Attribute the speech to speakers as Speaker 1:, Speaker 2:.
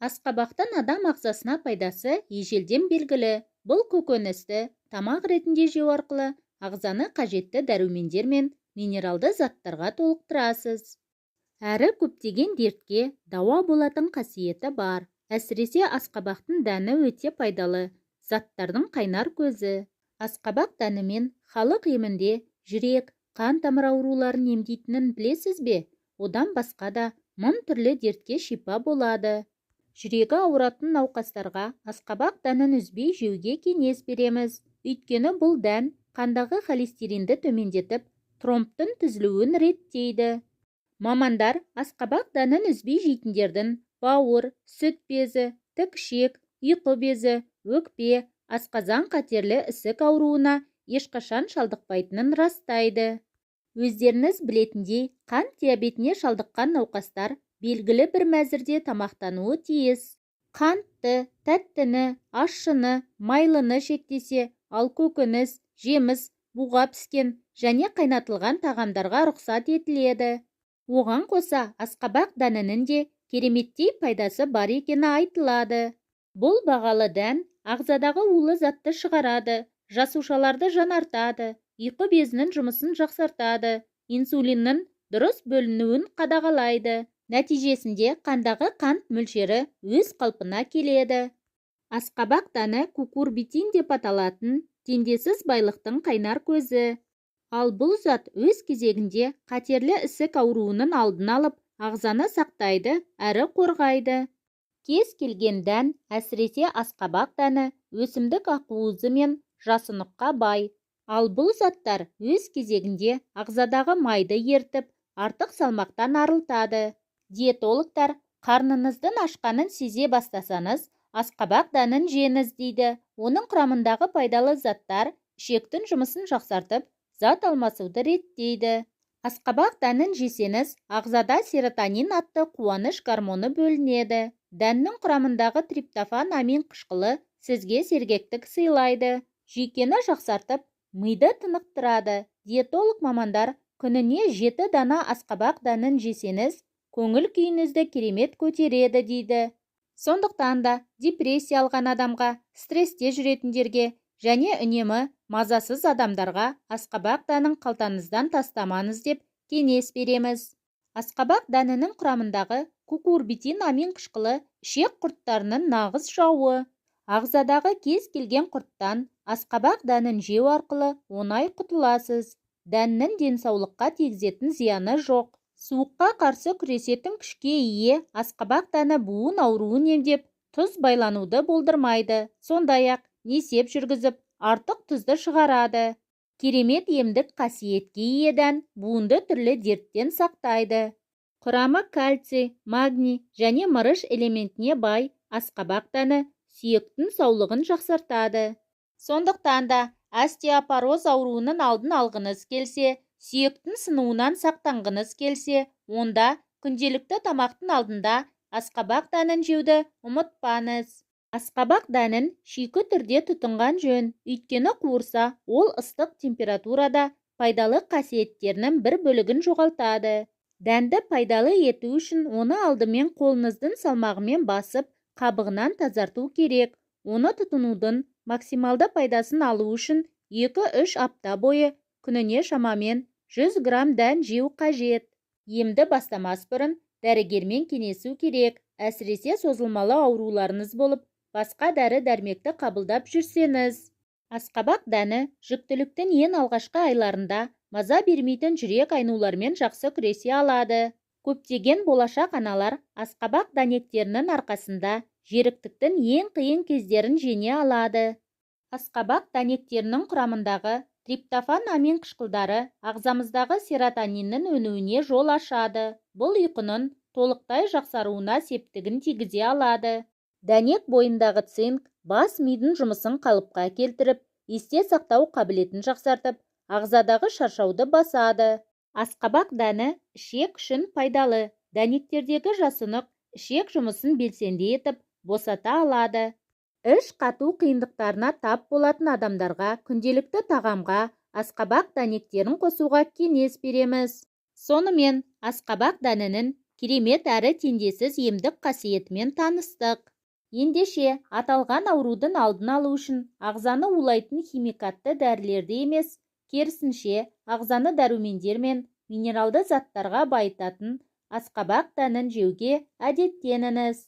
Speaker 1: Асқабақтың адам ағзасына пайдасы ежелден белгілі. Бұл көкөністі тамақ ретінде жеу арқылы ағзаны қажетті дәрумендер мен минералды заттарға толықтырасыз. Әрі көптеген дертке дауа болатын қасиеті бар. Әсіресе асқабақтың дәні өте пайдалы. Заттардың қайнар көзі. Асқабақ дәнімен халық емінде жүрек, қан тамыр ауруларын емдейтінін білесіз бе? Одан басқа да мың түрлі дертке шипа болады. Жүрегі ауыратын науқастарға асқабақ дәнін үзбей жеуге кеңес береміз. Өйткені бұл дән қандағы холестеринді төмендетіп, тромбтың түзілуін реттейді. Мамандар асқабақ дәнін үзбей жейтіндердің бауыр, сүт безі, тік ішек, ұйқы безі, өкпе, асқазан қатерлі ісік ауруына ешқашан шалдықпайтынын растайды. Өздеріңіз білетіндей, қант диабетіне шалдыққан науқастар белгілі бір мәзірде тамақтануы тиіс. Қантты, тәттіні, ащыны, майлыны шектесе, ал көкөніс, жеміс, буға піскен және қайнатылған тағамдарға рұқсат етіледі. Оған қоса асқабақ дәнінің де кереметтей пайдасы бар екені айтылады. Бұл бағалы дән ағзадағы улы затты шығарады, жасушаларды жанартады, ұйқы безінің жұмысын жақсартады, инсулиннің дұрыс бөлінуін қадағалайды. Нәтижесінде қандағы қант мөлшері өз қалпына келеді. Асқабақ дәні кукурбитин деп аталатын теңдессіз байлықтың қайнар көзі. Ал бұл зат өз кезегінде қатерлі ісік ауруының алдын алып, ағзаны сақтайды әрі қорғайды. Кез келген дән, әсіресе асқабақ дәні, өсімдік ақуызы мен жасұныққа бай. Ал бұл заттар өз кезегінде ағзадағы майды ертіп, артық салмақтан арылтады. Диетологтар қарныңыздың ашқанын сезе бастасаңыз, асқабақ дәнін жеңіз дейді. Оның құрамындағы пайдалы заттар ішектің жұмысын жақсартып, зат алмасуды реттейді. Асқабақ дәнін жесеңіз, ағзада серотонин атты қуаныш гормоны бөлінеді. Дәннің құрамындағы триптофан амин қышқылы сізге сергектік сыйлайды. Жүйкені жақсартып, миды тынықтырады. Диетолог мамандар күніне 7 дана асқабақ дәнін жесеңіз, көңіл күйіңізді керемет көтереді дейді. Сондықтан да депрессия алған адамға, стрессте жүретіндерге және үнемі мазасыз адамдарға асқабақ дәнін қалтаңыздан тастамаңыз деп кеңес береміз. Асқабақ дәнінің құрамындағы кукурбитин амин қышқылы ішек құрттарының нағыз жауы. Ағзадағы кез келген құрттан асқабақ дәнін жеу арқылы оңай құтыласыз. Дәннің денсаулыққа тигізетін зияны жоқ. Суыққа қарсы күресетін күшке ие асқабақ дәні буын ауруын емдеп, тұз байлануды болдырмайды. Сондай-ақ несеп жүргізіп, артық тұзды шығарады. Керемет емдік қасиетке ие дән буынды түрлі дерттен сақтайды. Құрамы кальций, магний және мырыш элементіне бай асқабақ дәні сүйектің саулығын жақсартады. Сондықтан да остеопороз ауруының алдын алғыңыз келсе, сүйектің сынуынан сақтанғыңыз келсе, онда күнделікті тамақтың алдында асқабақ дәнін жеуді ұмытпаңыз. Асқабақ дәнін шүйкі түрде тұтынған жөн, өйткені қуырса, ол ыстық температурада пайдалы қасиеттерінің бір бөлігін жоғалтады. Дәнді пайдалы ету үшін оны алдымен қолыңыздың салмағымен басып, қабығынан тазарту керек. Оны тұтынудың максималды пайдасын алу үшін 2-3 апта бойы күніне шамамен 100 грамм дән жеу қажет. Емді бастамас бұрын дәрігермен кеңесу керек. Әсіресе созылмалы ауруларыңыз болып, басқа дәрі-дәрмекті қабылдап жүрсеңіз. Асқабақ дәні жүктіліктің ең алғашқы айларында маза бермейтін жүрек айнулармен жақсы күресе алады. Көптеген болашақ аналар асқабақ дәнектерінің арқасында жеріктіктің ең қиын кездерін жеңе алады. Асқабақ дәнектерінің құрамындағы триптофан амин қышқылдары ағзамыздағы серотониннің өнуіне жол ашады. Бұл ұйқының толықтай жақсаруына септігін тигізе алады. Дәнек бойындағы цинк бас мидың жұмысын қалыпқа келтіріп, есте сақтау қабілетін жақсартып, ағзадағы шаршауды басады. Асқабақ дәні ішек үшін пайдалы. Дәнектердегі жасұнық ішек жұмысын белсенді етіп, босата алады. Іш қату қиындықтарына тап болатын адамдарға күнделікті тағамға асқабақ дәнектерін қосуға кеңес береміз. Сонымен асқабақ дәнінің Керемет әрі теңдессіз емдік қасиетімен таныстық. Ендеше аталған аурудың алдын алу үшін ағзаны улайтын химикатты дәрілерді емес, керісінше ағзаны дәрумендер мен минералды заттарға байытатын асқабақ дәнін жеуге әдеттеніңіз.